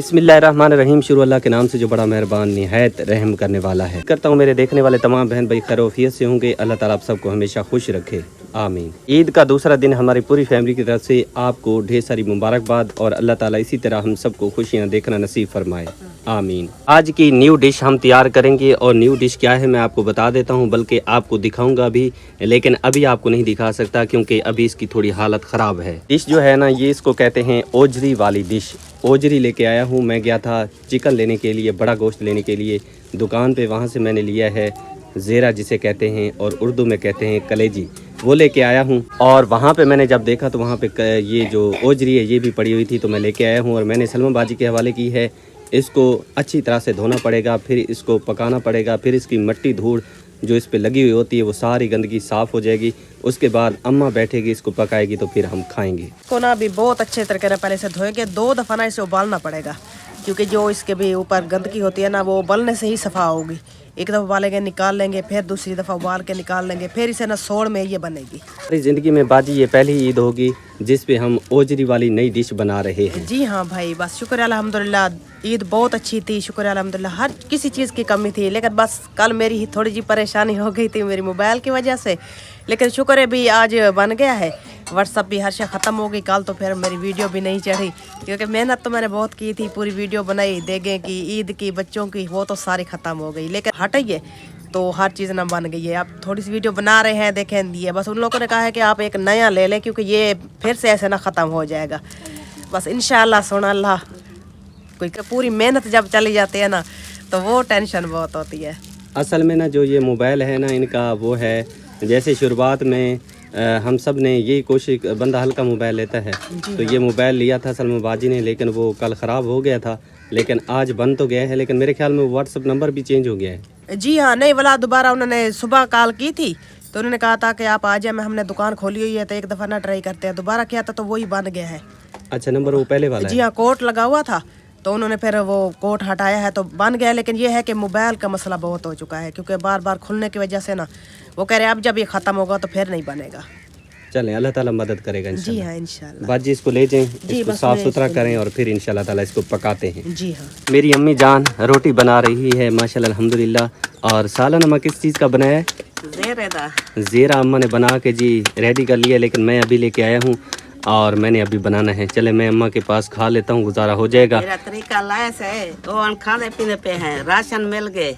बिस्मिल्लाहिर्रहमानिर्रहीम। शुरू अल्लाह के नाम से जो बड़ा मेहरबान निहायत रहम करने वाला है। करता हूँ मेरे देखने वाले तमाम बहन भाई खैरियत से होंगे। अल्लाह ताला आप सबको हमेशा खुश रखे, आमीन। ईद का दूसरा दिन हमारी पूरी फैमिली की तरफ से आपको ढेर सारी मुबारकबाद और अल्लाह ताला इसी तरह हम सबको खुशियाँ देखना नसीब फरमाए, आमीन। आज की न्यू डिश हम तैयार करेंगे और न्यू डिश क्या है मैं आपको बता देता हूँ, बल्कि आपको दिखाऊंगा भी, लेकिन अभी आपको नहीं दिखा सकता क्योंकि अभी इसकी थोड़ी हालत ख़राब है। डिश जो है ना, ये इसको कहते हैं ओजरी वाली डिश। ओजरी लेके आया हूँ। मैं गया था चिकन लेने के लिए, बड़ा गोश्त लेने के लिए दुकान पे, वहाँ से मैंने लिया है ज़ेरा जिसे कहते हैं और उर्दू में कहते हैं कलेजी, वो लेके आया हूँ। और वहाँ पे मैंने जब देखा तो वहाँ पे ये जो ओजरी है ये भी पड़ी हुई थी, तो मैं लेके आया हूँ और मैंने सलमा बाजी के हवाले की है। इसको अच्छी तरह से धोना पड़ेगा, फिर इसको पकाना पड़ेगा, फिर इसकी मिट्टी धूड़ जो इस पे लगी हुई होती है वो सारी गंदगी साफ़ हो जाएगी। उसके बाद अम्मा बैठेगी, इसको पकाएगी, तो फिर हम खाएंगे। को ना भी बहुत अच्छे तरीके से पहले से धोएंगे। 2 दफ़ा ना इसे उबालना पड़ेगा, क्योंकि जो इसके भी ऊपर गंदगी होती है ना वो उबलने से ही सफ़ा होगी। एक दफ़ा उबालेंगे, निकाल लेंगे, फिर दूसरी दफ़ा उबाल के निकाल लेंगे, फिर इसे ना सोड़ में ये बनेगी। हमारी ज़िंदगी में बाजी ये पहली ईद होगी जिस पे हम ओजरी वाली नई डिश बना रहे हैं। जी हाँ भाई, बस शुक्र अल्हम्दुलिल्लाह, ईद बहुत अच्छी थी, शुक्र अल्हम्दुलिल्लाह। हर किसी चीज़ की कमी थी, लेकिन बस कल मेरी ही थोड़ी जी परेशानी हो गई थी मेरी मोबाइल की वजह से, लेकिन शुक्र है भी आज बन गया है। व्हाट्सअप भी हर शे ख़त्म हो गई कल, तो फिर मेरी वीडियो भी नहीं चढ़ी, क्योंकि मेहनत तो मैंने बहुत की थी, पूरी वीडियो बनाई देगे की, ईद की, बच्चों की, वो तो सारी ख़त्म हो गई। लेकिन हटाइए तो हर चीज़ ना बन गई है। अब थोड़ी सी वीडियो बना रहे हैं, देखें दिए, बस उन लोगों ने कहा है कि आप एक नया ले लें, क्योंकि ये फिर से ऐसे ना ख़त्म हो जाएगा। बस इंशाअल्लाह सुना अल्लाह, कोई पूरी मेहनत जब चली जाती है ना तो वो टेंशन बहुत होती है। असल में ना जो ये मोबाइल है ना, इनका वो है, जैसे शुरुआत में हम सब ने यही कोशिश, बंदा हल्का मोबाइल लेता है, तो ये मोबाइल लिया था सलमा बाजी ने, लेकिन वो कल ख़राब हो गया था, लेकिन आज बन तो गया है, लेकिन मेरे ख्याल में व्हाट्सअप नंबर भी चेंज हो गया है। जी हाँ, नहीं वाला दोबारा उन्होंने सुबह कॉल की थी, तो उन्होंने कहा था कि आप आ जाए, मैं हमने दुकान खोली हुई है, तो एक दफ़ा ना ट्राई करते हैं। दोबारा किया था तो वही बन गया है। अच्छा, नंबर वो पहले वाला जी हाँ, कोट लगा हुआ था, तो उन्होंने फिर वो कोट हटाया है तो बन गया। लेकिन ये है कि मोबाइल का मसला बहुत हो चुका है, क्योंकि बार बार खुलने की वजह से ना वो कह रहे हैं अब जब ये ख़त्म होगा तो फिर नहीं बनेगा। चलें, अल्लाह ताला मदद करेगा जी इंशाल्लाह। हाँ इंशाल्लाह। बाजी इसको ले जाएं, इसको बस साफ़ मैं सुथरा इसको करें और फिर इंशाल्लाह ताला इसको पकाते हैं। जी हाँ, मेरी अम्मी जान रोटी बना रही है माशाल्लाह अल्हम्दुलिल्लाह। और सालन अम्मा किस चीज़ का बनाया है? ज़ेरा अम्मा ने बना के जी रेडी कर लिया, लेकिन मैं अभी लेके आया हूँ और मैंने अभी बनाना है। चले मैं अम्मा के पास खा लेता हूँ, गुजारा हो जाएगा। मेरा तरीका लायस है, तो खाने पीने पे है, राशन मिल गए,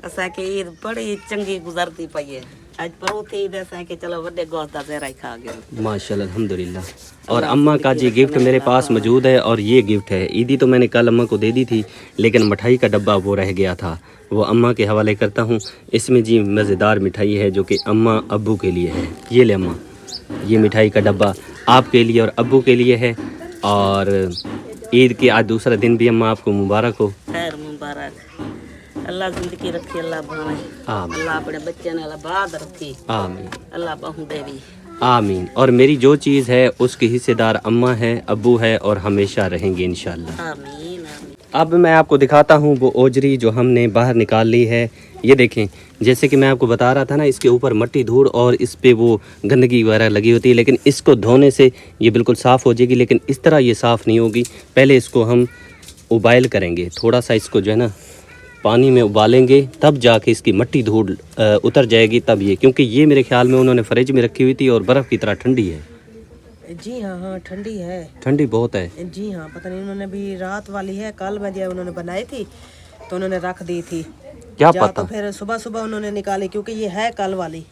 ऐसा कि ईद बड़ी चंगी गुजरती पई है। आज बहुत ईद ऐसा कि चलो बड़े गोश्त ज़रा ही खा गए माशाल्लाह अल्हम्दुलिल्लाह। और अम्मा का जी गिफ्ट मेरे पास मौजूद है, और ये गिफ्ट है ईदी, तो मैंने कल अम्मा को दे दी थी, लेकिन मिठाई का डब्बा वो रह गया था, वो अम्मा के हवाले करता हूँ। इसमें जी मज़ेदार मिठाई है जो कि अम्मा अब्बू के लिए है। ये ले अम्मा, ये मिठाई का डब्बा आपके लिए और अब्बू के लिए है। और ईद के आज दूसरा दिन भी अम्मा आपको मुबारक हो। खैर मुबारक, अल्लाह जिंदगी रखी, अल्लाह भावे, आमीन, अल्लाह अपने बच्चे ने अल्लाह बाद रखी, आमीन, अल्लाह बहु देवी, आमीन। और मेरी जो चीज़ है उसकी हिस्सेदार अम्मा है, अब्बू है, और हमेशा रहेंगे इंशाल्लाह। आमीन आमीन। अब मैं आपको दिखाता हूँ वो ओजरी जो हमने बाहर निकाल ली है। ये देखें, जैसे कि मैं आपको बता रहा था ना, इसके ऊपर मिट्टी धूड़ और इस पे वो गंदगी वगैरह लगी होती है, लेकिन इसको धोने से ये बिल्कुल साफ़ हो जाएगी। लेकिन इस तरह ये साफ़ नहीं होगी, पहले इसको हम उबाइल करेंगे, थोड़ा सा इसको जो है ना पानी में उबालेंगे, तब जाके इसकी मिट्टी धूड़ उतर जाएगी तब ये, क्योंकि ये मेरे ख्याल में उन्होंने फ्रिज में रखी हुई थी और बर्फ़ की तरह ठंडी है। जी हाँ हाँ, ठंडी है, ठंडी बहुत है। जी हाँ, पता नहीं उन्होंने भी रात वाली है, कल में जब उन्होंने बनाई थी तो उन्होंने रख दी थी, क्या या पता, तो फिर सुबह सुबह उन्होंने निकाली, क्योंकि ये है कल वाली।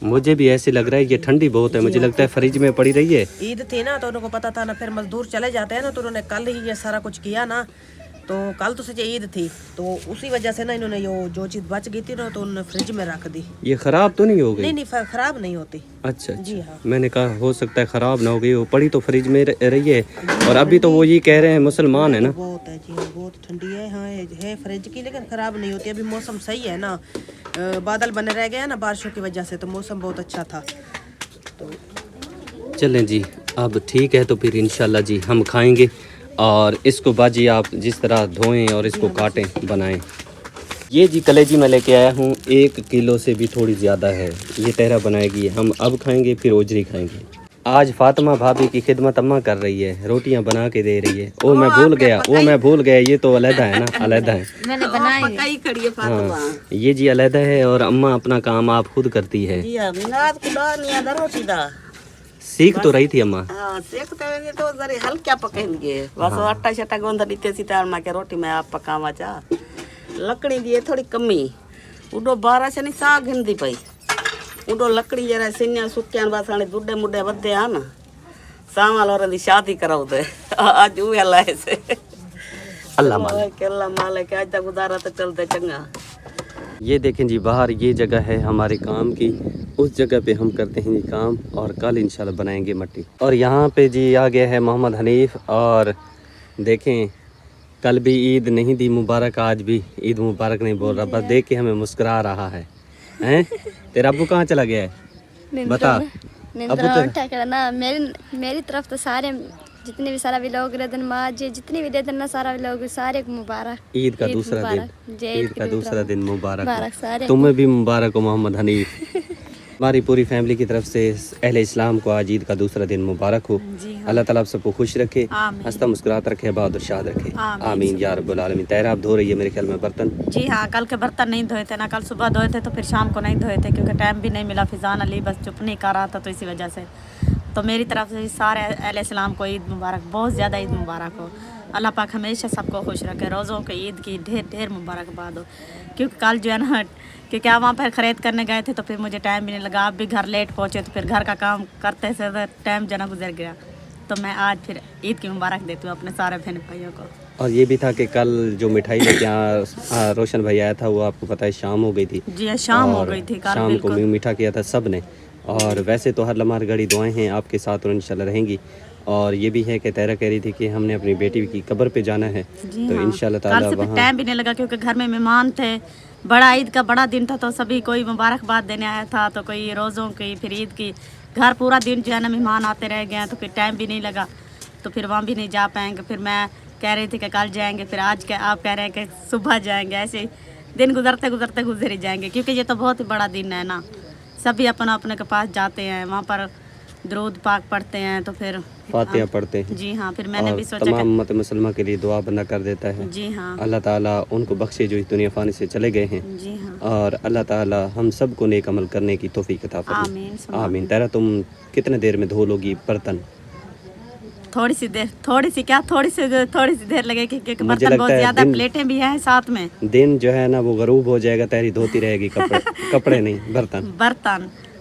मुझे भी ऐसे लग रहा है ये ठंडी बहुत है, मुझे लगता है फ्रिज में पड़ी रही है। ईद थी ना तो उनको पता था ना, फिर मजदूर चले जाते हैं ना, तो उन्होंने कल ही ये सारा कुछ किया ना, तो कल तो सच ईद थी, तो उसी वजह से ना इन्होंने जो चीज़ बच गई थी ना तो उन्होंने फ्रिज में रख दी। ये ख़राब तो नहीं हो गई? नहीं नहीं, खराब नहीं होती। अच्छा जी हाँ, मैंने कहा हो सकता है ख़राब ना हो गई, वो पड़ी तो फ्रिज में रही है। और अभी तो वो ये कह रहे हैं मुसलमान है ना, बहुत है जी, बहुत ठंडी है। हाँ है फ्रिज की, लेकिन ख़राब नहीं होती। अभी मौसम सही है ना, बादल बने रह गए ना बारिशों की वजह से, तो मौसम बहुत अच्छा था। तो चलें जी, अब ठीक है, तो फिर इंशाल्लाह जी हम खाएंगे। और इसको बाजी आप जिस तरह धोएं और इसको काटें, बनाएं। ये जी कलेजी मैं लेके आया हूँ, 1 किलो से भी थोड़ी ज़्यादा है। ये तहरा बनाएगी, हम अब खाएंगे फिर ओजरी खाएंगे। आज फातिमा भाभी की खिदमत अम्मा कर रही है, रोटियां बना के दे रही है। वो मैं भूल गया, ये तो अलहदा है ना, अलहदा है। मैंने बनाई पकाई खड़ी है फातिमा। ये जी अलहदा है और अम्मा अपना काम आप खुद करती है। जी नाद खुदा नहीं आदा रोटी दा। सीख तो रही थी अम्मा। हाँ सेकते हुए तो जरी हल्का पकाएंगे बस आटा शटा गोंद दीते सीतार मां के रोटी में आप पकावा चा लकड़ी दी थोड़ी कमी उडो 12 से नहीं साग हिंदी पई उडो लकड़ी जरा सिन्या सुक्यान बासाने दुड्डे मुड्डे वधे आ ना सामाल और दी शादी कराऊ दे आज हुए लाए से अल्लाह मालिक। अल्लाह मालिक आज तक गुजारा तो चलते चंगा। ये देखें जी बाहर ये जगह है हमारे काम की, उस जगह पे हम करते हैं जी काम और कल इंशाल्लाह बनाएंगे मट्टी। और यहाँ पे जी आ गया है मोहम्मद हनीफ और देखें कल भी ईद नहीं दी मुबारक, आज भी ईद मुबारक नहीं बोल रहा, बस देख के हमें मुस्कुरा रहा है। हैं तेरा अब्बू कहाँ चला गया है बता। उठा कर ना मेरी तरफ तो सारे जितने भी सारा भी लोग रहते माँ जी जितने भी देते ना सारा लोग सारे को मुबारक। ईद का दूसरा दिन, ईद का दूसरा दिन मुबारक सारे तुम्हें भी मुबारक हो मोहम्मद हनीफ। हमारी पूरी फैमिली की तरफ से अहले इस्लाम को आज ईद का दूसरा दिन मुबारक हो। अल्लाह ताला आप सबको खुश रखे, हंसता मुस्कुराता रखे, बहादुर शाद रखे, आमीन या रब्बुल आलमीन। तैरा आप धो रही है मेरे ख्याल में बर्तन। जी हाँ, कल के बर्तन नहीं धोए थे ना, कल सुबह धोए थे तो फिर शाम को नहीं धोए थे क्योंकि टाइम भी नहीं मिला। फिजान अली बस चुप नहीं कर रहा था तो इसी वजह से। तो मेरी तरफ से सारे अहले इस्लाम को ईद मुबारक, बहुत ज़्यादा ईद मुबारक हो। अल्लाह पाक हमेशा सबको खुश रखे, रोज़ों के ईद की ढेर ढेर मुबारकबाद हो। क्योंकि कल जो है ना क्योंकि आप वहाँ पर ख़रीद करने गए थे तो फिर मुझे टाइम भी नहीं लगा, आप भी घर लेट पहुँचे तो फिर घर का काम करते से टाइम जना गुजर गया। तो मैं आज फिर ईद की मुबारक देती हूँ अपने सारे बहन भाइयों को। और ये भी था कि कल जो मिठाई लेके रोशन भाई आया था वो आपको पता है शाम हो गई थी। जी हाँ, शाम हो गई थी कल, शाम को मीठा किया था सब ने। और वैसे तो हर लम्हा घड़ी दुआएं हैं आपके साथ और इंशाल्लाह रहेंगी। और ये भी है कि तैरा कह रही थी कि हमने अपनी बेटी की कब्र पे जाना है तो इंशाल्लाह ताला वहाँ टाइम भी नहीं लगा क्योंकि घर में मेहमान थे। बड़ा ईद का बड़ा दिन था तो सभी कोई मुबारकबाद देने आया था, तो कोई रोज़ों की फिर ईद की। घर पूरा दिन जो है ना मेहमान आते रह गए तो फिर टाइम भी नहीं लगा, तो फिर वहाँ भी नहीं जा पाएंगे। फिर मैं कह रही थी कि कल जाएंगे, फिर आज के आप कह रहे हैं कि सुबह जाएंगे। ऐसे दिन गुजरते गुजरते गुजर ही जाएंगे क्योंकि ये तो बहुत ही बड़ा दिन है ना। सभी अपना अपने के पास जाते हैं, वहाँ पर दरूद पाक पढ़ते हैं तो फिर फातिहा पढ़ते हैं। जी हाँ, फिर मैंने भी सोचा तमाम उम्मत मुसलमान के लिए दुआ बंदा कर देता है। जी हाँ, अल्लाह ताला उनको बख्शे जो इस दुनिया फानी से चले गए हैं। जी हाँ, और अल्लाह ताला हम सब को नेक अमल करने की तौफीक अता फरमाए। आमीन आमीन। तेरा तुम कितने देर में धो लोगी बर्तन? थोड़ी सी देर लगेगी क्योंकि मुझे बर्तन बहुत लगता है ज्यादा, दिन- प्लेटें भी हैं साथ में। दिन जो है ना वो गरूब हो जाएगा, तेरी धोती रहेगी कपड़े नहीं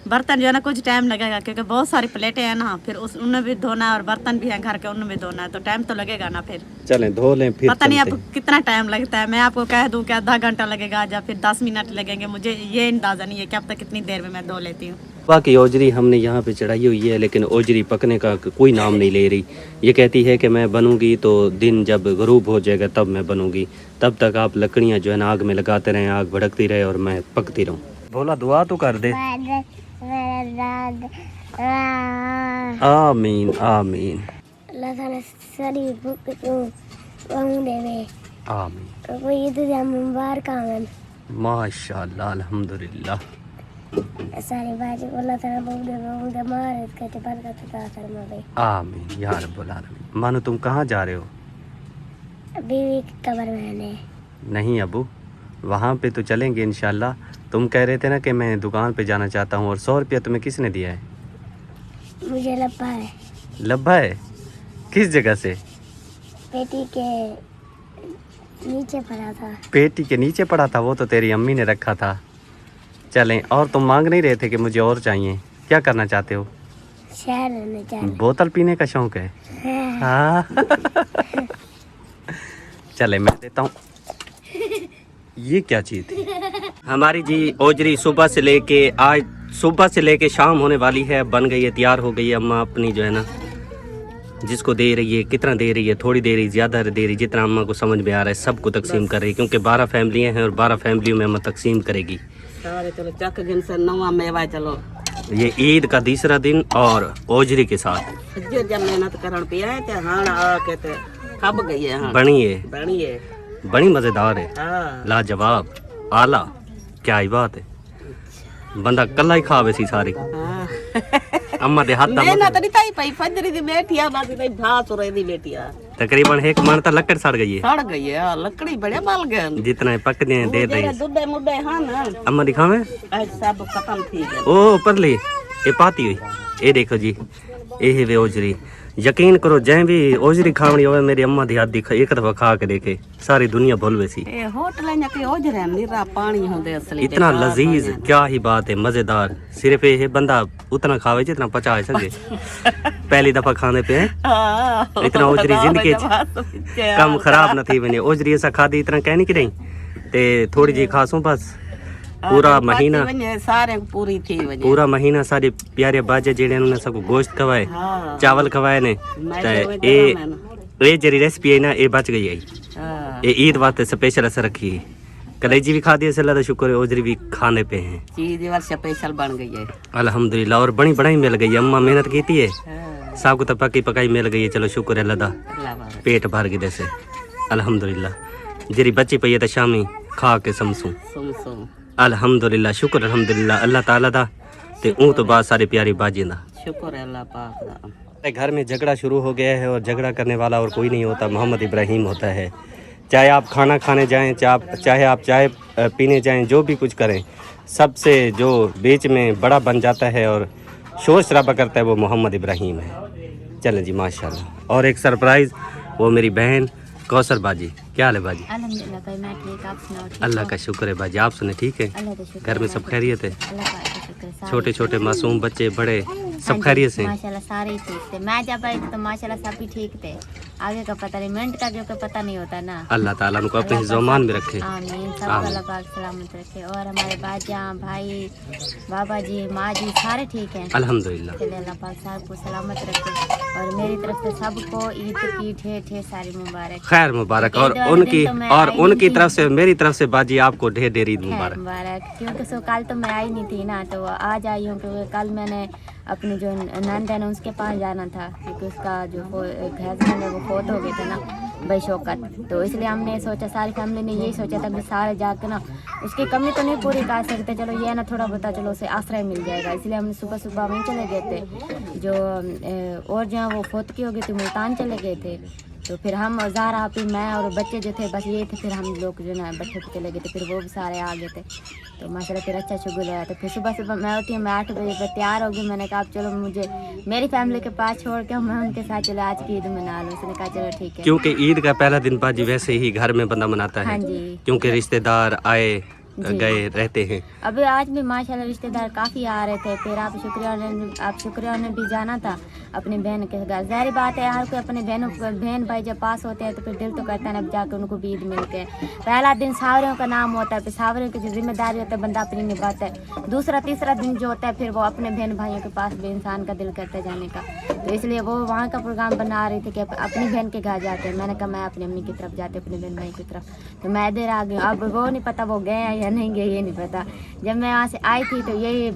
बर्तन जो है ना कुछ टाइम लगेगा क्योंकि बहुत सारी प्लेटें हैं ना, फिर उनमें भी धोना है और बर्तन भी हैं घर के, उनमें भी धोना है, तो टाइम तो लगेगा ना। फिर चलें धो लें फिर पता नहीं चलते अब हैं। कितना टाइम लगता है। मैं आपको कह दूं कि आधा घंटा लगेगा या फिर 10 मिनट लगेंगे, मुझे ये अंदाज़ा नहीं है कि अब तक कितनी देर में मैं धो लेती हूँ। बाकी ओजरी हमने यहाँ पे चढ़ाई हुई है लेकिन ओजरी पकने का कोई नाम नहीं ले रही। ये कहती है कि मैं बनूंगी तो दिन जब गरूब हो जाएगा तब मैं बनूंगी, तब तक आप लकड़ियाँ जो है ना आग में लगाते रहें, आग भड़कती रहे और मैं पकती रहूँ। भोला दुआ तो कर दे। आमीन आमीन अल्लाह ताला सारी भूख को वांग देवे आमीन। कोई ईद दी मुबारक आवन माशाअल्लाह अल्हम्दुलिल्लाह। सारी बाजी अल्लाह ताला बहुत दे मार के बरकत अता फरमावे आमीन या रब्बुल आलमीन। मानो तुम कहाँ जा रहे हो? बीवी की कब्र में ने नहीं अबू, वहाँ पे तो चलेंगे इंशाल्लाह। तुम कह रहे थे ना कि मैं दुकान पे जाना चाहता हूँ। और 100 रुपया तुम्हें किसने दिया है? मुझे लपा है लब्बा है? किस जगह से? पेटी के नीचे पड़ा था। पेटी के नीचे पड़ा था? वो तो तेरी अम्मी ने रखा था। चलें। और तुम मांग नहीं रहे थे कि मुझे और चाहिए? क्या करना चाहते हो? शहर में जाना। बोतल पीने का शौक है? हाँ। चले मैं देता हूँ। ये क्या चीज़ थी? हमारी जी ओजरी सुबह से लेके शाम होने वाली है, बन गई है, तैयार हो गई है। अम्मा अपनी जो है ना जिसको दे रही है, कितना दे रही है, थोड़ी दे रही, ज़्यादा दे रही, जितना अम्मा को समझ में आ रहा है सबको तकसीम कर रही है क्योंकि 12 फैमिलियाँ हैं और 12 फैमिलियों में अम्मा तकसीम करेगी। सारे चलो चक गिन से नवा मेवा चलो। ये ईद का तीसरा दिन और ओजरी के साथ जो जब मेहनत करन पिया ते हां आ के ते खप गई है। हां बनी है, बड़ी मज़ेदार है, हां लाजवाब, आला। क्या ही बात है, बंदा कल्ला ही खावे सी सारी। हां अम्मा दे हाथ मेहनत नहीं ताई पई फजरी दी बेटिया ना दी घास हो रही दी बेटिया तकरीबन 1 मन तक लकड़ सड़ गई है, सड़ गई है लकड़ी बड़े बाल गए जितना पक दिए दे दे। दुबे मुडे हाँ ना अम्मा दिखावे, सब खत्म थी गए। ओ परली ये पाती हुई, ये देखो जी, ये है वे ओजरी। यकीन करो जै भी ओजरी खावनी होवे मेरी अम्मा दी हाथ दिखा, एक दफा खा के देखे सारी दुनिया भूल वैसी। ए होटल के ओजरे निरा पानी होंदे असली इतना लजीज, क्या ही बात है, मजेदार। सिर्फ ये है बंदा उतना खावे जितना पचा सके। पहली दफा खाने पे है इतना ओजरी जिंदगी कम खराब न थी बनी। ओजरी ऐसा खादी इतना कहनी कि नहीं ते थोड़ी जी खासू बस पूरा महीना, सारे पूरी थी पूरा महीना सारे प्यारे बाजे जेड़े उन्होंने सबको गोश्त खवाए, चावल खवाए ने। ये जरी रेसिपी है ना ये बच गई है, ये ईद वास्ते स्पेशल असर रखी है। कलेजी भी खा दी, अल्लाह का शुक्र है, ओजरी भी खाने पे हैं। चीज स्पेशल बन गई है अल्हम्दुलिल्लाह। और बड़ी बड़ाई मिल गई है, अम्मा मेहनत की थी है, सबको तो पकी पकाई मिल गई है। चलो शुक्र है अल्लाह दा, पेट भर गए जैसे अल्हम्दुलिल्लाह। जरी बची पई है तो शामी खा के समसू सुम अल्हम्दुलिल्लाह। शुक्र अल्हम्दुलिल्लाह अल्लाह ताला दा ते ऊं तो बाद सारे प्यारी बाजी दा। शुक्र है अल्लाह पाक दा। घर में झगड़ा शुरू हो गया है और झगड़ा करने वाला और कोई नहीं होता, मोहम्मद इब्राहिम होता है। चाहे आप खाना खाने जाएं, चाहे आप चाय पीने जाएं, जो भी कुछ करें, सबसे जो बीच में बड़ा बन जाता है और शोर शराबा करता है वो मोहम्मद इब्राहिम है। चलें जी माशाल्लाह। और एक सरप्राइज़, वो मेरी बहन कौसर बाजी। क्या हाल है बाजी? अल्हम्दुलिल्लाह भाई मैं ठीक, आप सुनाओ? ठीक अल्लाह हो? का शुक्र है बाजी, आप सुने ठीक है? अल्लाह का शुक्र घर में है, सब खैरियत है? अल्लाह का शुक्र है, सारे छोटे छोटे मासूम बच्चे बड़े सब हाँ जी, खैरियत से? माशाल्लाह सारे ही ठीक थे। मैं जब आई तो माशाल्लाह सब ही ठीक थे। आगे का पता नहीं, मिनट का जो का पता नहीं होता ना। अल्लाह ताला उनको अपने हिज़्ज़ो-मान में रखे। आमीन, सबको अल्लाह पाक सलामत रखे। और हमारे बाजा भाई बाबा जी माँ जी सारे ठीक हैं अल्हम्दुलिल्लाह। चले, अल्लाह पाक सबको सलामत रखे। और मेरी तरफ से सबको ईद की ढेर ढेर सारी मुबारक, खैर मुबारक। और ईद वाले उनकी दिन तो मैं और आई उनकी नहीं तरफ से मेरी तरफ से बाजी आपको ढेर ढेर ईद खैर मुबारक। मुबारक। क्योंकि सो कल तो मैं आई नहीं थी ना, तो आज आई हूँ क्योंकि कल मैंने अपनी जो नंद है ना उसके पास जाना था, क्योंकि उसका जो हस्बैंड है वो फोत हो गए थे ना भाई शौकत। तो इसलिए हमने सोचा, सारी फैमिली ने यही सोचा था कि सारे जाकर ना उसकी कमी तो नहीं पूरी कर सकते, चलो ये ना थोड़ा बहुत चलो उसे आश्रय मिल जाएगा। इसलिए हमने सुबह सुबह वहीं चले गए थे, जो और जहाँ वो फोत की हो गई थी मुल्तान चले गए थे। तो फिर हम ज़ारा आपी मैं और बच्चे जो थे बस ये थे, फिर हम लोग जो ना बच्चे पे चले गए थे, फिर वो भी सारे आ गए थे। तो माशाल्लाह फिर अच्छा शुगल आया। तो फिर सुबह सुबह मैं उठी, मैं 8 बजे पर तैयार हो गई। मैंने कहा चलो मुझे मेरी फैमिली के पास छोड़ के मैं उनके साथ चलो आज की ईद मना लूँ। उसने कहा चलो ठीक है। क्योंकि ईद का पहला दिन बाजी वैसे ही घर में बंदा मनाता हाँ है, जी क्योंकि रिश्तेदार आए जी। गए रहते हैं। अभी आज भी माशाल्लाह रिश्तेदार काफ़ी आ रहे थे। फिर आप शुक्रिया ने भी जाना था अपनी बहन के घर। ज़ाहिर बात है हर कोई अपने बहन भाई जब पास होते हैं तो फिर दिल तो करता है ना जाकर उनको भी ईद मिल के। पहला दिन सावरियों का नाम होता है, फिर सावरियों की जो जिम्मेदारी होता है बंदा अपनी निभाता है। दूसरा तीसरा दिन जो होता है फिर वो अपने बहन भाइयों के पास भी इंसान का दिल करता है जाने का। तो इसलिए वो वहाँ का प्रोग्राम बना रही थी कि अपनी बहन के घर जाते हैं। मैंने कहा मैं अपनी अम्मी की तरफ जाती हूँ, अपनी बहन भाई की तरफ। तो मैं इधर आ गई। अब वो नहीं पता वो गए हैं या नहीं गए, ये नहीं पता। जब मैं वहाँ से आई थी तो यही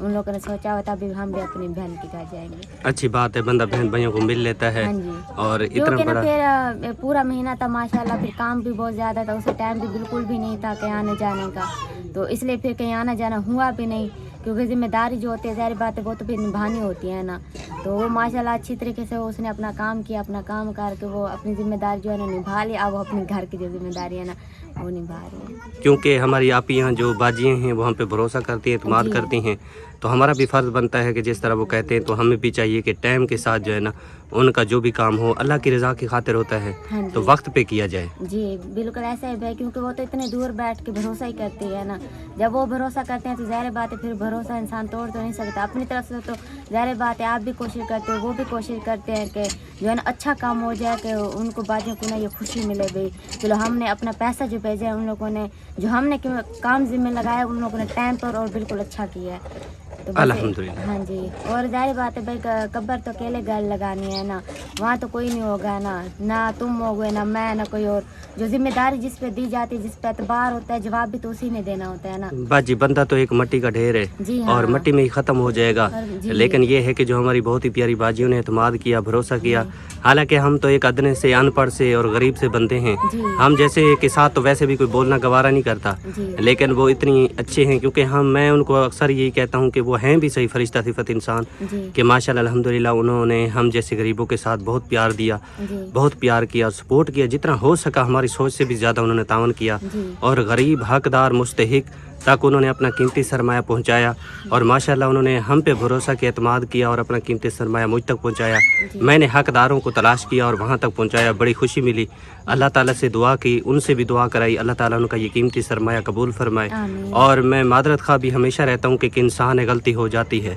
उन लोगों ने सोचा होता अभी हम भी अपनी बहन के घर जाएंगे। अच्छी बात है, बंदा बहन भाइयों को मिल लेता है। हाँ जी। और इतना क्योंकि ना बड़ा फिर पूरा महीना था माशाल्लाह, फिर काम भी बहुत ज़्यादा था, उसे टाइम भी बिल्कुल भी नहीं था कहीं आने जाने का। तो इसलिए फिर कहीं आना जाना हुआ भी नहीं, क्योंकि जिम्मेदारी जो होती है ज़ाहिर बात है वो तो फिर निभानी होती है ना। तो वो माशाल्लाह अच्छी तरीके से उसने अपना काम किया, अपना काम करके वो अपनी जिम्मेदारी जो है ना निभा लिया। अब वो अपने घर की जो जिम्मेदारी है ना वो निभा रही है। क्योंकि हमारी आप यहाँ जो बाजियाँ हैं वो हम पे भरोसा करती हैं, इत्मीनान जी। करती हैं, तो हमारा भी फ़र्ज़ बनता है कि जिस तरह वो कहते हैं तो हमें भी चाहिए कि टाइम के साथ जो है ना उनका जो भी काम हो अल्लाह की रज़ा की खातिर होता है हाँ जी। तो वक्त पे किया जाए। जी बिल्कुल ऐसा है भाई, क्योंकि वो तो इतने दूर बैठ के भरोसा ही करती है ना। जब वो भरोसा करते हैं तो ज़ाहिर बात है फिर भरोसा इंसान तोड़ तो नहीं सकता। अपनी तरफ से तो ज़ाहिर बात है आप भी कोशिश करते हो, वो भी कोशिश करते हैं कि जो है ना अच्छा काम हो जाए, कि उनको बाजियों को ना ये खुशी मिले भाई चलो हमने अपना पैसा जो भेजा है उन लोगों ने जो हमने काम जिम्मे लगाया उन लोगों ने टाइम पर और बिल्कुल अच्छा किया है। तो बस अल्हम्दुलिल्लाह। हाँ जी। और जाहिर बात है भाई कब्र तो अकेले घर लगानी है ना, वहाँ तो कोई नहीं होगा ना तुम होगे ना मैं ना कोई और। जो जिम्मेदारी जिस पे दी जाती है, जिस पे एतबार होता है, जवाब भी तो उसी ने देना होता है ना। बाजी बंदा तो एक मिट्टी का ढेर है जी हाँ। और मिट्टी में ही ख़त्म हो जाएगा। और जी। लेकिन ये है कि जो हमारी बहुत ही प्यारी बाजियों ने एतमाद किया, भरोसा किया, हालांकि हम तो एक अदने से, अनपढ़ से और गरीब से बनते हैं। जी। हम जैसे के साथ तो वैसे भी कोई बोलना गवारा नहीं करता, जी। लेकिन वो इतनी अच्छे हैं क्योंकि मैं उनको अक्सर यही कहता हूँ कि वो हैं भी सही फरिश्ता सिफत इंसान, जी। कि माशाल्लाह अल्हम्दुलिल्लाह उन्होंने हम जैसे गरीबों के साथ बहुत प्यार दिया, जी। बहुत प्यार किया, सपोर्ट किया, जितना हो सका हमारी सोच से भी ज़्यादा उन्होंने तावन किया, जी। और गरीब हकदार मुस्तहिक तक उन्होंने अपना कीमती सरमाया पहुंचाया, और माशाल्लाह उन्होंने हम पे भरोसा के एतमाद किया और अपना कीमती सरमाया मुझ तक पहुंचाया। मैंने हकदारों को तलाश किया और वहां तक पहुंचाया, बड़ी खुशी मिली। अल्लाह ताला से दुआ की, उनसे भी दुआ कराई, अल्लाह ताला उनका ये कीमती सरमाया कबूल फरमाए। आमीन। और मैं मादरत खा भी हमेशा रहता हूँ कि इंसान है, गलती हो जाती है,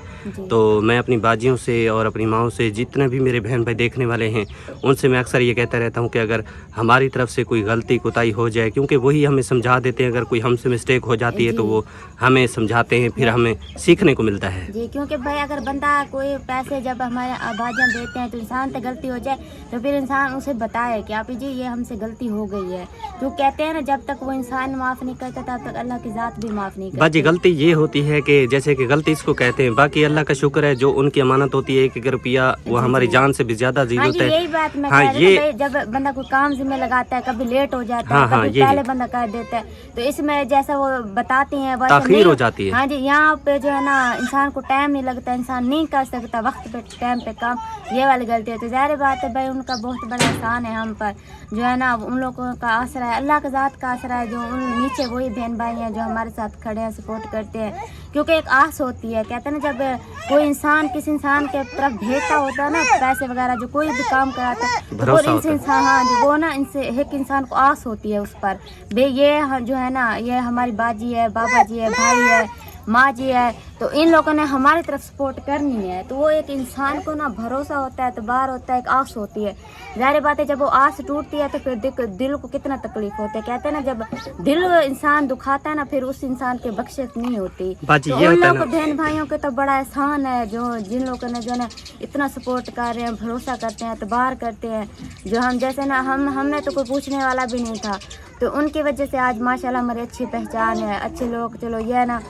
तो मैं अपनी बाजियों से और अपनी माँओं से, जितने भी मेरे बहन भाई देखने वाले हैं, उनसे मैं अक्सर ये कहता रहता हूँ कि अगर हमारी तरफ से कोई गलती कोताही हो जाए, क्योंकि वही हमें समझा देते हैं, अगर कोई हमसे मिस्टेक हो जाती है तो वो हमें समझाते हैं, फिर हमें सीखने को मिलता है। जी, क्योंकि भाई अगर बंदा कोई पैसे जब हमारे भाजियाँ देते हैं तो इंसान से गलती हो जाए तो फिर इंसान उसे बताए कि आप जी ये हमसे गलती हो गई है। तो कहते हैं ना, जब तक वो इंसान माफ़ नहीं करता तब तक अल्लाह की ज़ात भी माफ़ नहीं करती। बाजी गलती ये होती है कि जैसे कि गलती इसको कहते हैं, बाकी अल्लाह का शुक्र है जो उनकी अमानत होती है, 1-1 रुपया वो हमारी जान से भी ज़्यादा अजीज हाँ होता जी, है। यही बात मैं हाँ, कह रही ये हूँ, जब बंदा कोई काम जिम्मे लगाता है, कभी लेट हो जाता है, हाँ, कभी ये पहले बंदा कर देता है, तो इसमें जैसा वो बताती हैं वैसे ताख़ीर नहीं हो जाती है। हाँ जी, यहाँ पे जो है ना इंसान को टाइम नहीं लगता, इंसान नहीं कर सकता वक्त पे टाइम पे काम, ये वाली गलती है। तो ज़ाहिर बात है भाई उनका बहुत बड़ा एहसान है हम पर, जो है ना उन लोगों का आसरा है, अल्लाह का ज़ात का आसरा है, जो उन नीचे वही बहन भाई हैं जो हमारे साथ खड़े हैं, सपोर्ट करते हैं। क्योंकि एक आस होती है, कहते हैं ना जब कोई इंसान किसी इंसान के तरफ भेजता होता है ना पैसे वगैरह, जो कोई भी काम कराता है तो वो भरोसा इस होता है। इंसान, हाँ जी, वो ना इनसे एक इंसान को आस होती है उस पर, बे ये जो है ना ये हमारी बाजी है, बाबा जी है, भाई है, माँ जी है, तो इन लोगों ने हमारी तरफ सपोर्ट करनी है। तो वो एक इंसान को ना भरोसा होता है, एतबार होता है, एक आस होती है। ज़ाहिर बात है जब वो आस टूटती है तो फिर दिल को कितना तकलीफ होती है। कहते हैं ना जब दिल इंसान दुखाता है ना फिर उस इंसान की बख्शिश नहीं होती। बाजी तो ये उन होता है लोग ना, बहन भाइयों के तो बड़ा एहसान है जो जिन लोगों ने जो है ना इतना सपोर्ट कर रहे हैं, भरोसा करते हैं, एतबार करते हैं। जो हम जैसे ना हमने तो कोई पूछने वाला भी नहीं था, तो उनकी वजह से आज माशाल्लाह हमारी अच्छी पहचान है, अच्छे लोग। चलो ये है ना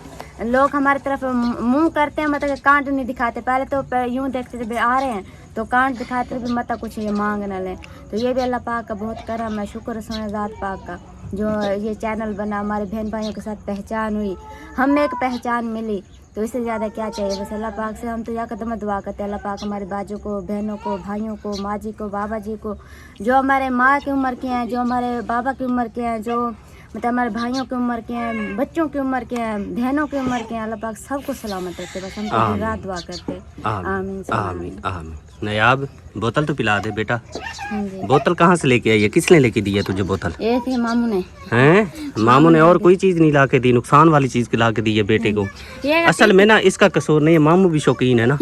लोग हमारी तरफ मुंह करते हैं, मतलब कांट नहीं दिखाते, पहले तो यूँ देखते थे आ रहे हैं तो कांट दिखाते भी मत कुछ ये मांग न लें। तो ये भी अल्लाह पाक का बहुत करम है, शुक्र सोने ज़ात पाक का जो ये चैनल बना, हमारे बहन भाइयों के साथ पहचान हुई, हमें एक पहचान मिली, तो इससे ज़्यादा क्या चाहिए। बस अल्लाह पाक से हम तो या कदम दुआ करते हैं, अल्लाह पाक हमारे बाजों को, बहनों को, भाइयों को, माँ जी को, बाबा जी को, जो हमारे माँ की उम्र के हैं, जो हमारे बाबा की उम्र के हैं, जो मतलब हमारे भाइयों की उम्र के हैं, बच्चों की उम्र के हैं, बहनों की उम्र के हैं, अल्लाह पाक सबको सलामत रखते। बस हम तो दिन रात दुआ करते हैं। आमीन आमीन आमीन। नयाब बोतल तो पिला दे बेटा। हाँ जी, बोतल कहाँ से लेके आई है, किसने लेके दी है तुझे बोतल? ये थी मामू ने। हैं? मामू ने और कोई चीज नहीं ला के दी, नुकसान वाली चीज ला के दी है बेटे को। ये असल में ना इसका कसूर नहीं है, मामू भी शौकीन है ना।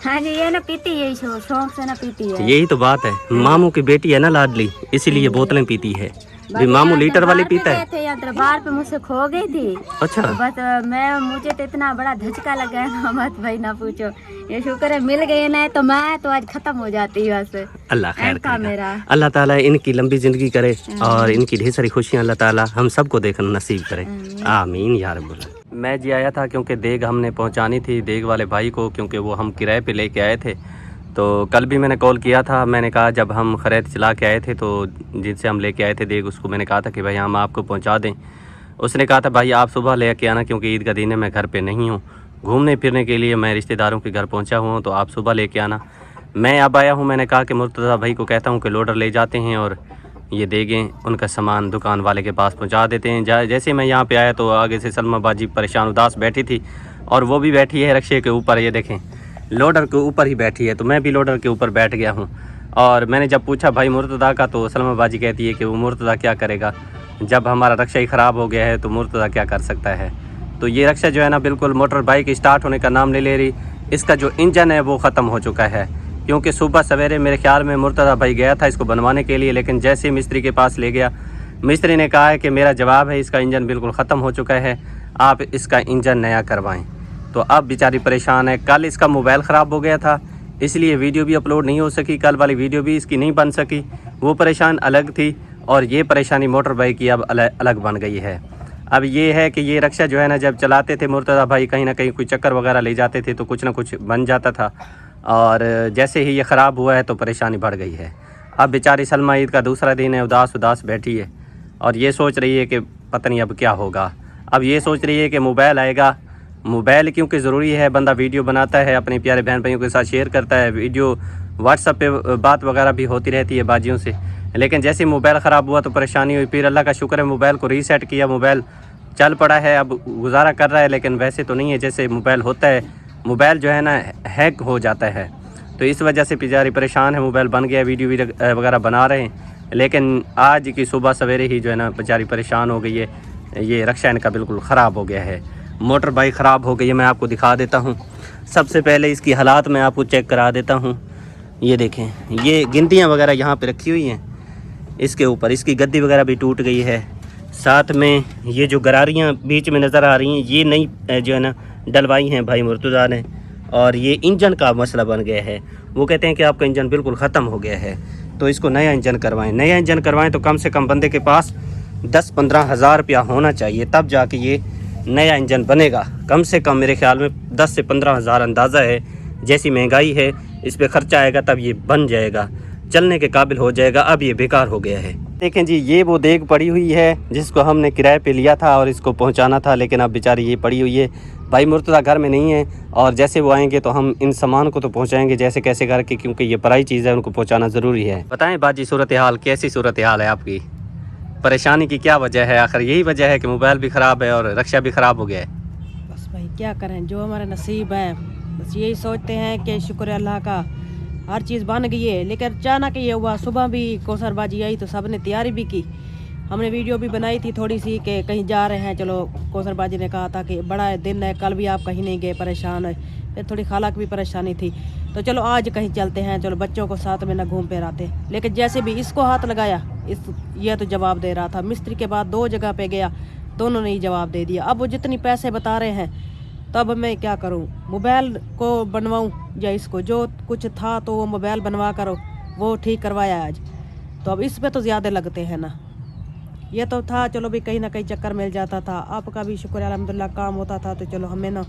हाँ जी, ये ना पीती है, शौक से ना पीती है। यही तो बात है, मामू की बेटी है ना लाडली, इसीलिए बोतलें पीती है। भी मामू लीटर वाली पीता है। थे यहाँ दरबार पे मुझसे खो गई थी। अच्छा, बस मुझे तो इतना बड़ा धचका लगा है ना, मत भाई ना पूछो। ये शुक्र है मिल गई ना, तो मैं तो आज खत्म हो जाती बस। अल्लाह खैर का मेरा करेगा। अल्लाह ताला इनकी लंबी जिंदगी करे और इनकी ढेर सारी खुशियां अल्लाह ताला हम सबको देखना नसीब करे। आमीन या रब्बुल। मैं जी आया था क्योंकि देग हमने पहुंचानी थी देग वाले भाई को, क्योंकि वो हम किराए पे लेके आए थे। तो कल भी मैंने कॉल किया था, मैंने कहा जब हम खरीद चला के आए थे तो जिनसे हम लेके आए थे देग, उसको मैंने कहा था कि भाई हम आपको पहुंचा दें। उसने कहा था भाई आप सुबह लेके आना, क्योंकि ईद का दिन है, मैं घर पे नहीं हूँ, घूमने फिरने के लिए मैं रिश्तेदारों के घर पहुंचा हुआ हूँ, तो आप सुबह लेके आना। मैं अब आया हूँ, मैंने कहा कि मुर्तज़ा भाई को कहता हूँ कि लोडर ले जाते हैं और ये देगें उनका सामान दुकान वाले के पास पहुँचा देते हैं। जैसे मैं यहाँ पर आया तो आगे से सलमा बाजी परेशान उदास बैठी थी, और वो भी बैठी है रक्शे के ऊपर, ये देखें लोडर के ऊपर ही बैठी है। तो मैं भी लोडर के ऊपर बैठ गया हूँ। और मैंने जब पूछा भाई मुर्तज़ा का, तो सलमा बाजी कहती है कि वो मुर्तज़ा क्या करेगा, जब हमारा रक्शा ही ख़राब हो गया है तो मुर्तज़ा क्या कर सकता है। तो ये रक्शा जो है ना बिल्कुल मोटर बाइक स्टार्ट होने का नाम नहीं ले रही, इसका जो इंजन है वो ख़त्म हो चुका है। क्योंकि सुबह सवेरे मेरे ख्याल में मुर्तज़ा भाई गया था इसको बनवाने के लिए, लेकिन जैसे मिस्त्री के पास ले गया, मिस्त्री ने कहा है कि मेरा जवाब है इसका इंजन बिल्कुल ख़त्म हो चुका है, आप इसका इंजन नया करवाएं। तो अब बेचारी परेशान है। कल इसका मोबाइल ख़राब हो गया था, इसलिए वीडियो भी अपलोड नहीं हो सकी, कल वाली वीडियो भी इसकी नहीं बन सकी, वो परेशान अलग थी और ये परेशानी मोटर बाइक की अब अलग बन गई है। अब ये है कि ये रक्शा जो है ना जब चलाते थे मुर्तज़ा भाई, कहीं ना कहीं कोई चक्कर वगैरह ले जाते थे तो कुछ ना कुछ बन जाता था, اور جیسے ہی یہ خراب ہوا ہے تو پریشانی بڑھ گئی ہے. اب بیچاری سلمہ عید کا دوسرا دن ہے, اداس بیٹھی ہے اور یہ سوچ رہی ہے کہ پتہ نہیں اب کیا ہوگا. اب یہ سوچ رہی ہے کہ موبائل آئے گا, موبائل کیونکہ ضروری ہے, بندہ ویڈیو بناتا ہے, اپنے پیارے بہن بھائیوں کے ساتھ شیئر کرتا ہے, ویڈیو واٹس ایپ پہ بات وغیرہ بھی ہوتی رہتی ہے باجیوں سے. لیکن جیسے موبائل خراب ہوا تو پریشانی ہوئی. پھر اللہ کا شکر ہے موبائل کو ریسیٹ کیا, موبائل چل پڑا ہے, اب گزارا کر رہا ہے. لیکن ویسے تو نہیں ہے جیسے موبائل ہوتا ہے, موبائل جو ہے نا ہیک ہو جاتا ہے, تو اس وجہ سے بیچاری پریشان ہے. موبائل بن گیا, ویڈیو وغیرہ بنا رہے ہیں, لیکن آج کی صبح سویرے ہی جو ہے نا بیچاری پریشان ہو گئی ہے. یہ رکشا ان کا بالکل خراب ہو گیا ہے, موٹر بائک خراب ہو گئی ہے. میں آپ کو دکھا دیتا ہوں. سب سے پہلے اس کی حالات میں آپ کو چیک کرا دیتا ہوں. یہ دیکھیں, یہ گنتیاں وغیرہ یہاں پہ رکھی ہوئی ہیں, اس کے اوپر اس کی گدی وغیرہ بھی ٹوٹ گئی ہے. ساتھ میں یہ جو گراریاں بیچ میں نظر آ رہی ہیں یہ نئی جو ہے نا ڈلوائی ہیں بھائی مرتضیٰ نے. اور یہ انجن کا مسئلہ بن گیا ہے. وہ کہتے ہیں کہ آپ کا انجن بالکل ختم ہو گیا ہے, تو اس کو نیا انجن کروائیں. نیا انجن کروائیں تو کم سے کم بندے کے پاس 10-15 ہزار روپیہ ہونا چاہیے, تب جا کے یہ نیا انجن بنے گا. کم سے کم میرے خیال میں 10 سے 15 ہزار اندازہ ہے. جیسی مہنگائی ہے اس پہ خرچہ آئے گا تب یہ بن جائے گا, چلنے کے قابل ہو جائے گا. اب یہ بیکار ہو گیا ہے. دیکھیں جی, یہ وہ دیگ پڑی ہوئی ہے جس کو ہم نے کرائے پہ لیا تھا اور اس کو پہنچانا تھا, لیکن اب بیچاری یہ پڑی ہوئی ہے. بھائی مرتضیٰ گھر میں نہیں ہے اور جیسے وہ آئیں گے تو ہم ان سامان کو تو پہنچائیں گے جیسے کیسے کر کے, کیونکہ یہ پرائی چیز ہے, ان کو پہنچانا ضروری ہے. بتائیں باجی صورتحال کیسی صورتحال ہے آپ کی, پریشانی کی کیا وجہ ہے؟ آخر یہی وجہ ہے کہ موبائل بھی خراب ہے اور رکشا بھی خراب ہو گیا ہے. بس بھائی کیا کریں, جو ہمارا نصیب ہے, بس یہی سوچتے ہیں کہ شکر اللہ کا ہر چیز بن گئی ہے. لیکن اچانک یہ ہوا, صبح بھی کوثر باجی آئی تو سب نے تیاری بھی کی. ہم نے ویڈیو بھی بنائی تھی تھوڑی سی کہ کہیں جا رہے ہیں, چلو کوثر باجی نے کہا تھا کہ بڑا دن ہے, کل بھی آپ کہیں نہیں گئے, پریشان ہے. پھر تھوڑی خالہ کی بھی پریشانی تھی, تو چلو آج کہیں چلتے ہیں, چلو بچوں کو ساتھ میں نہ گھوم پھر آتے. لیکن جیسے بھی اس کو ہاتھ لگایا یہ تو جواب دے رہا تھا. مستری کے بعد 2 جگہ پہ گیا, دونوں نے ہی جواب دے دیا. اب وہ جتنی پیسے بتا رہے ہیں تب میں کیا کروں, موبائل کو بنواؤں یا اس کو, جو کچھ تھا تو وہ موبائل بنوا کرو وہ ٹھیک کروایا آج, تو اب اس پہ تو زیادہ لگتے ہیں نا. یہ تو تھا چلو بھی کہیں نہ کہیں چکر مل جاتا تھا. آپ کا بھی شکر الحمدللہ کام ہوتا تھا تو چلو ہمیں نا,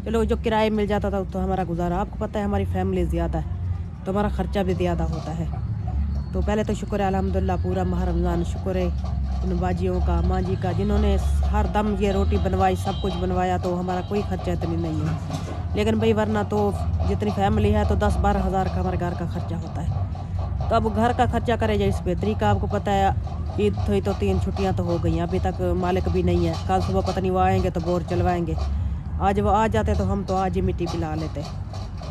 چلو جو کرائے مل جاتا تھا تو ہمارا گزارا. آپ کو پتہ ہے ہماری فیملی زیادہ ہے تو ہمارا خرچہ بھی زیادہ ہوتا ہے. تو پہلے تو شکر ہے الحمدللہ, پورا ماہ رمضان شکر ہے ان باجیوں کا, ماں جی کا, جنہوں نے ہر دم یہ روٹی بنوائی, سب کچھ بنوایا, تو ہمارا کوئی خرچہ اتنی نہیں ہے. لیکن بھائی ورنہ تو جتنی فیملی ہے تو 10-12 ہزار کا ہمارے گھر کا خرچہ ہوتا ہے. تو اب گھر کا خرچہ کرے جائے اس پہ طریقہ آپ کو پتہ ہے. عید تھی تو 3 چھٹیاں تو ہو گئی, ابھی تک مالک بھی نہیں ہے. کل صبح پتہ نہیں وہ آئیں گے تو بور چلوائیں گے. آج وہ آ جاتے تو ہم تو آج ہی مٹی پلا لیتے,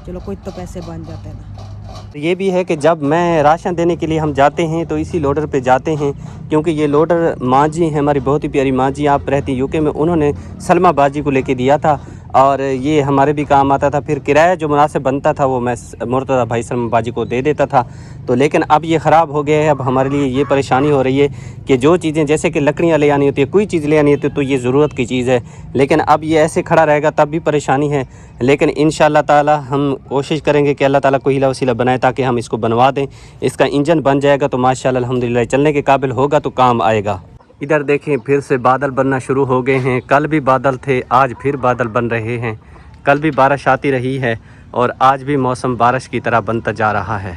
چلو کچھ تو پیسے بن جاتے ہیں نا. یہ بھی ہے کہ جب میں راشن دینے کے لیے ہم جاتے ہیں تو اسی لوڈر پہ جاتے ہیں, کیونکہ یہ لوڈر ماں جی ہیں, ہماری بہت ہی پیاری ماں جی, آپ رہتی یو کے میں, انہوں نے سلمہ باجی کو لے کے دیا تھا اور یہ ہمارے بھی کام آتا تھا. پھر کرایہ جو مناسب بنتا تھا وہ میں مرتضیٰ بھائی سلمہ باجی کو دے دیتا تھا. تو لیکن اب یہ خراب ہو گیا ہے. اب ہمارے لیے یہ پریشانی ہو رہی ہے کہ جو چیزیں جیسے کہ لکڑیاں لے آنی ہوتی ہے, کوئی چیز لے آنی ہوتی ہے تو یہ ضرورت کی چیز ہے, لیکن اب یہ ایسے کھڑا رہے گا تب بھی پریشانی ہے. لیکن انشاءاللہ تعالی ہم کوشش کریں گے کہ اللہ تعالیٰ کوئی ہیلہ وسیلہ بنائے تاکہ ہم اس کو بنوا دیں. اس کا انجن بن جائے گا تو ماشاءاللہ الحمدللہ چلنے کے قابل ہوگا تو کام آئے گا. ادھر دیکھیں پھر سے بادل بننا شروع ہو گئے ہیں. کل بھی بادل تھے, آج پھر بادل بن رہے ہیں. کل بھی بارش آتی رہی ہے اور آج بھی موسم بارش کی طرح بنتا جا رہا ہے.